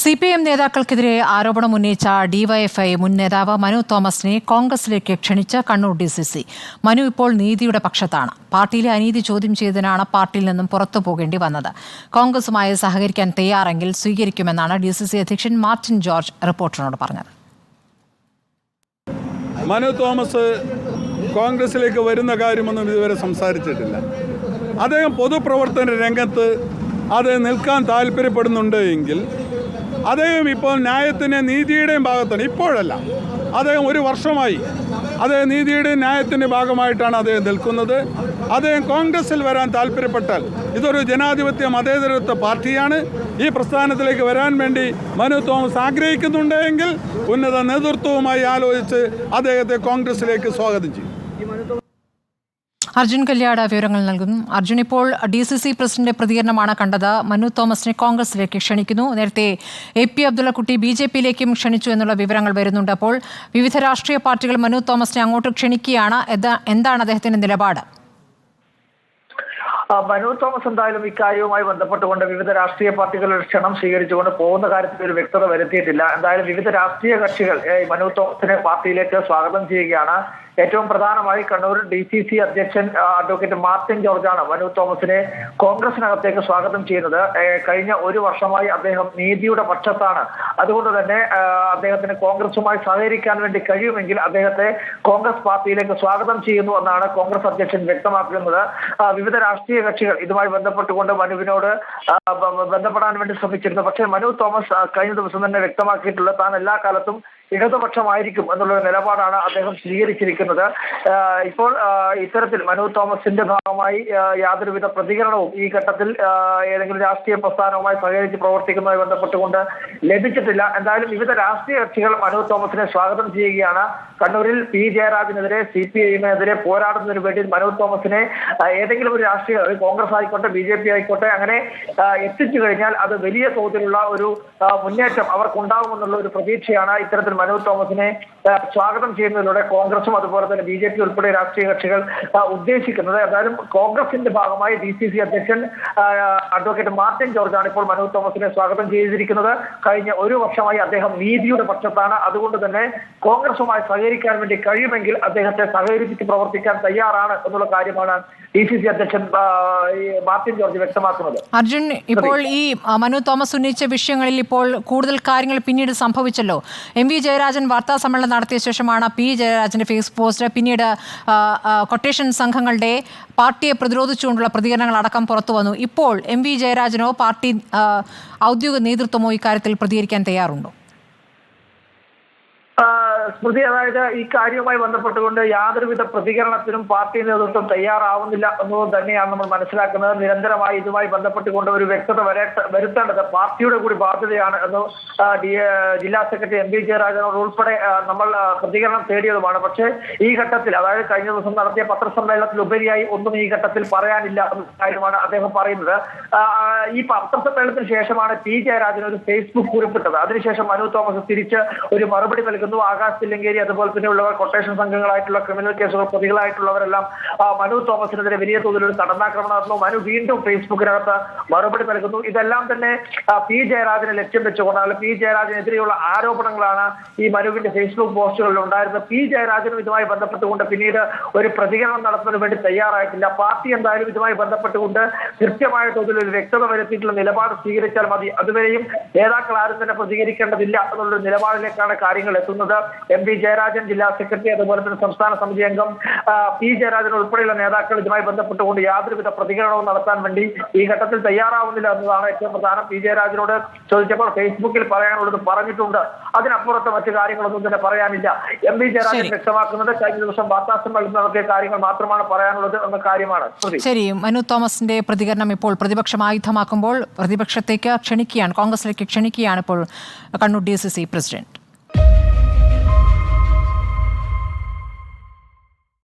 CPM നേതാക്കൾക്കെതിരെ ആരോപണം ഉന്നയിച്ച DYFI മുൻ നേതാവ് മനു തോമസിനെ കോൺഗ്രസിലേക്ക് ക്ഷണിച്ച കണ്ണൂർ DCC. മനു ഇപ്പോൾ നീതിയുടെ പക്ഷത്താണ്. പാർട്ടിയിലെ അനീതി ചോദ്യം ചെയ്തതിനാണ് പാർട്ടിയിൽ നിന്നും പുറത്തു പോകേണ്ടി വന്നത്. കോൺഗ്രസുമായി സഹകരിക്കാൻ തയ്യാറെങ്കിൽ സ്വീകരിക്കുമെന്നാണ് DCC അധ്യക്ഷൻ മാർട്ടിൻ ജോർജ് റിപ്പോർട്ടറിനോട് പറഞ്ഞത്. മനു തോമസ് കോൺഗ്രസിലേക്ക് വരുന്ന കാര്യമൊന്നും ഇതുവരെ സംസാരിച്ചിട്ടില്ല. അദ്ദേഹം പൊതുപ്രവർത്തന രംഗത്ത് അത് നിൽക്കാൻ താല്പര്യപ്പെടുന്നുണ്ട് എങ്കിൽ അദ്ദേഹം ഇപ്പോൾ ന്യായത്തിന് നീതിയുടെയും ഭാഗത്താണ്. ഇപ്പോഴല്ല, അദ്ദേഹം ഒരു വർഷമായി അദ്ദേഹം നീതിയുടെയും ന്യായത്തിൻ്റെ ഭാഗമായിട്ടാണ് അദ്ദേഹം നിൽക്കുന്നത്. അദ്ദേഹം കോൺഗ്രസിൽ വരാൻ താല്പര്യപ്പെട്ടാൽ ഇതൊരു ജനാധിപത്യ മതേതരത്വ പാർട്ടിയാണ്. ഈ പ്രസ്ഥാനത്തിലേക്ക് വരാൻ വേണ്ടി മനു തോമസ് ആഗ്രഹിക്കുന്നുണ്ടെങ്കിൽ ഉന്നത നേതൃത്വവുമായി ആലോചിച്ച് അദ്ദേഹത്തെ കോൺഗ്രസിലേക്ക് സ്വാഗതം ചെയ്യും. അർജുൻ കല്യാട് വിവരങ്ങൾ നൽകുന്നു. അർജുൻ, ഇപ്പോൾ DCC പ്രസിഡന്റ് പ്രതികരണമാണ് കണ്ടത്. മനു തോമസിനെ കോൺഗ്രസിലേക്ക് ക്ഷണിക്കുന്നു. നേരത്തെ AP അബ്ദുള്ളക്കുട്ടി BJPയിലേക്കും ക്ഷണിച്ചു എന്നുള്ള വിവരങ്ങൾ വരുന്നുണ്ട്. അപ്പോൾ വിവിധ രാഷ്ട്രീയ പാർട്ടികൾ മനു തോമസിനെ അങ്ങോട്ട് ക്ഷണിക്കുകയാണ്. എന്താണ് അദ്ദേഹത്തിന്റെ നിലപാട്? മനു തോമസ് എന്തായാലും ഇക്കാര്യവുമായി ബന്ധപ്പെട്ടുകൊണ്ട് വിവിധ രാഷ്ട്രീയ പാർട്ടികളുടെ ക്ഷണം സ്വീകരിച്ചുകൊണ്ട് പോകുന്ന കാര്യത്തിൽ ഒരു വ്യക്തത വരുത്തിയിട്ടില്ല. എന്തായാലും വിവിധ രാഷ്ട്രീയ കക്ഷികൾ മനു തോമസിനെ പാർട്ടിയിലേക്ക് സ്വാഗതം ചെയ്യുകയാണ്. ഏറ്റവും പ്രധാനമായി കണ്ണൂർ DCC അധ്യക്ഷൻ അഡ്വക്കേറ്റ് മാർട്ടിൻ ജോർജാണ് മനു തോമസിനെ കോൺഗ്രസിനകത്തേക്ക് സ്വാഗതം ചെയ്യുന്നത്. കഴിഞ്ഞ ഒരു വർഷമായി അദ്ദേഹം നീതിയുടെ പക്ഷത്താണ്. അതുകൊണ്ട് തന്നെ അദ്ദേഹത്തിന് കോൺഗ്രസുമായി സഹകരിക്കാൻ വേണ്ടി കഴിയുമെങ്കിൽ അദ്ദേഹത്തെ കോൺഗ്രസ് പാർട്ടിയിലേക്ക് സ്വാഗതം ചെയ്യുന്നു എന്നാണ് കോൺഗ്രസ് അധ്യക്ഷൻ വ്യക്തമാക്കുന്നത്. വിവിധ രാഷ്ട്രീയ കക്ഷികൾ ഇതുമായി ബന്ധപ്പെട്ടുകൊണ്ട് മനുവിനോട് ബന്ധപ്പെടാൻ വേണ്ടി ശ്രമിച്ചിരുന്നു. പക്ഷേ മനു തോമസ് കഴിഞ്ഞ ദിവസം തന്നെ വ്യക്തമാക്കിയിട്ടുള്ളത് താൻ എല്ലാ കാലത്തും ഇടതുപക്ഷമായിരിക്കും എന്നുള്ള നിലപാടാണ് അദ്ദേഹം സ്വീകരിച്ചിരിക്കുന്നത്. ഇപ്പോൾ ഇത്തരത്തിൽ മനു തോമസിന്റെ ഭാഗമായി യാതൊരുവിധ പ്രതികരണവും ഈ ഘട്ടത്തിൽ ഏതെങ്കിലും രാഷ്ട്രീയ പ്രസ്ഥാനവുമായി സഹകരിച്ച് പ്രവർത്തിക്കുന്നതുമായി ബന്ധപ്പെട്ടുകൊണ്ട് ലഭിച്ചിട്ടില്ല. എന്തായാലും വിവിധ രാഷ്ട്രീയ കക്ഷികൾ മനു തോമസിനെ സ്വാഗതം ചെയ്യുകയാണ്. കണ്ണൂരിൽ P. ജയരാജനെതിരെ CPIനെതിരെ പോരാടുന്നതിന് വേണ്ടി മനു തോമസിനെ ഏതെങ്കിലും ഒരു രാഷ്ട്രീയ കോൺഗ്രസ് ആയിക്കോട്ടെ BJP ആയിക്കോട്ടെ അങ്ങനെ എത്തിച്ചു കഴിഞ്ഞാൽ അത് വലിയ തോതിലുള്ള ഒരു മുന്നേറ്റം അവർക്കുണ്ടാകുമെന്നുള്ള ഒരു പ്രതീക്ഷയാണ് ഇത്തരത്തിൽ മനു തോമസിനെ സ്വാഗതം ചെയ്യുന്നതിലൂടെ കോൺഗ്രസും അതുപോലെ തന്നെ BJP ഉൾപ്പെടെ രാഷ്ട്രീയ കക്ഷികൾ ഉദ്ദേശിക്കുന്നത്. എന്തായാലും കോൺഗ്രസിന്റെ ഭാഗമായി DCC അധ്യക്ഷൻ അഡ്വക്കേറ്റ് മാർട്ടിൻ ജോർജാണ് ഇപ്പോൾ മനു തോമസിനെ സ്വാഗതം ചെയ്തിരിക്കുന്നത്. കഴിഞ്ഞ ഒരു വർഷമായി അദ്ദേഹം നീതിയുടെ പക്ഷത്താണ്. അതുകൊണ്ട് തന്നെ കോൺഗ്രസുമായി സഹകരിക്കാൻ വേണ്ടി കഴിയുമെങ്കിൽ അദ്ദേഹത്തെ സഹകരിപ്പിച്ച് പ്രവർത്തിക്കാൻ തയ്യാറാണ് എന്നുള്ള കാര്യമാണ് DCC അധ്യക്ഷൻ മാർട്ടിൻ ജോർജ് വ്യക്തമാക്കുന്നത്. അർജുൻ, ഇപ്പോൾ ഈ മനു തോമസ് ഉന്നയിച്ച വിഷയങ്ങളിൽ ഇപ്പോൾ കൂടുതൽ കാര്യങ്ങൾ പിന്നീട് സംഭവിച്ചല്ലോ. MV ജയരാജൻ വാർത്താ സമ്മേളനം നടത്തിയ ശേഷമാണ് P. ജയരാജന്റെ ഫേസ്ബുക്ക് പോസ്റ്റ്, പിന്നീട് കൊട്ടേഷൻ സംഘങ്ങളുടെ പാർട്ടിയെ പ്രതിരോധിച്ചുകൊണ്ടുള്ള പ്രതികരണങ്ങൾ അടക്കം പുറത്തു വന്നു. ഇപ്പോൾ MV ജയരാജനോ പാർട്ടി ഔദ്യോഗിക നേതൃത്വമോ ഇക്കാര്യത്തിൽ പ്രതികരിക്കാൻ തയ്യാറുണ്ടോ? സ്മൃതി, അതായത് ഈ കാര്യവുമായി ബന്ധപ്പെട്ടുകൊണ്ട് യാതൊരുവിധ പ്രതികരണത്തിനും പാർട്ടി നേതൃത്വം തയ്യാറാവുന്നില്ല എന്നത് തന്നെയാണ് നമ്മൾ മനസ്സിലാക്കുന്നത്. നിരന്തരമായി ഇതുമായി ബന്ധപ്പെട്ടുകൊണ്ട് ഒരു വ്യക്തത വരുത്തേണ്ടത് പാർട്ടിയുടെ കൂടി ബാധ്യതയാണ് എന്ന് ജില്ലാ സെക്രട്ടറി MV ജയരാജനോട് ഉൾപ്പെടെ നമ്മൾ പ്രതികരണം തേടിയതുമാണ്. പക്ഷേ ഈ ഘട്ടത്തിൽ, അതായത് കഴിഞ്ഞ ദിവസം നടത്തിയ പത്രസമ്മേളനത്തിലുപരിയായി ഒന്നും ഈ ഘട്ടത്തിൽ പറയാനില്ല എന്ന കാര്യമാണ് അദ്ദേഹം പറയുന്നത്. ഈ പത്രസമ്മേളനത്തിന് ശേഷമാണ് P. ജയരാജൻ ഒരു ഫേസ്ബുക്ക് കുറിപ്പിട്ടത്. അതിനുശേഷം മനു തോമസ് തിരിച്ച് ഒരു മറുപടി നൽകുന്നു. ആകാശ് തില്ലങ്കേരി അതുപോലെ തന്നെ ഉള്ളവർ കൊട്ടേഷൻ സംഘങ്ങളായിട്ടുള്ള ക്രിമിനൽ കേസുകൾ പ്രതികളായിട്ടുള്ളവരെല്ലാം മനു തോമസിനെതിരെ വലിയ തോതിലൊരു കടന്നാക്രമണം നടന്നു. മനു വീണ്ടും ഫേസ്ബുക്കിനകത്ത് മറുപടി നൽകുന്നു. ഇതെല്ലാം തന്നെ P. ജയരാജനെ ലക്ഷ്യം വെച്ചുകൊണ്ടാണ്, P. ജയരാജനെതിരെയുള്ള ആരോപണങ്ങളാണ് ഈ മനുവിന്റെ ഫേസ്ബുക്ക് പോസ്റ്റുകളിൽ ഉണ്ടായിരുന്നത്. P. ജയരാജനും ഇതുമായി ബന്ധപ്പെട്ടുകൊണ്ട് പിന്നീട് ഒരു പ്രതികരണം നടത്തുന്നതിന് വേണ്ടി തയ്യാറായിട്ടില്ല. പാർട്ടി എന്തായാലും ഇതുമായി ബന്ധപ്പെട്ടുകൊണ്ട് കൃത്യമായ തോതിൽ ഒരു വ്യക്തത വരുത്തിയിട്ടുള്ള നിലപാട് സ്വീകരിച്ചാൽ മതി. അതുവരെയും നേതാക്കൾ ആരും തന്നെ പ്രതികരിക്കേണ്ടതില്ല എന്നുള്ളൊരു നിലപാടിലേക്കാണ് കാര്യങ്ങൾ എത്തുന്നത്. MV ജയരാജൻ ജില്ലാ സെക്രട്ടറി അതുപോലെ തന്നെ സംസ്ഥാന സമിതി അംഗം P. ജയരാജൻ ഉൾപ്പെടെയുള്ള നേതാക്കൾ ഇതുമായി ബന്ധപ്പെട്ടുകൊണ്ട് യാതൊരുവിധ പ്രതികരണവും നടത്താൻ വേണ്ടി ഈ ഘട്ടത്തിൽ തയ്യാറാവുന്നില്ല എന്നതാണ് ഏറ്റവും പ്രധാനം. P. ജയരാജനോട് ചോദിച്ചപ്പോൾ ഫേസ്ബുക്കിൽ പറയാനുള്ളത് പറഞ്ഞിട്ടുണ്ട്, അതിനപ്പുറത്ത് മറ്റു കാര്യങ്ങളൊന്നും തന്നെ പറയാനില്ല. MV ജയരാജൻ വ്യക്തമാക്കുന്നത് കഴിഞ്ഞ ദിവസം വാർത്താ സമ്മേളനം നടത്തിയ കാര്യങ്ങൾ മാത്രമാണ് പറയാനുള്ളത് എന്ന കാര്യമാണ്. ശരി, മനു തോമസിന്റെ പ്രതികരണം ഇപ്പോൾ പ്രതിപക്ഷം ആയുധമാക്കുമ്പോൾ പ്രതിപക്ഷത്തേക്ക് ക്ഷണിക്കുകയാണ്, കോൺഗ്രസിലേക്ക് ക്ഷണിക്കുകയാണ് ഇപ്പോൾ കണ്ണൂർ DCC പ്രസിഡന്റ്.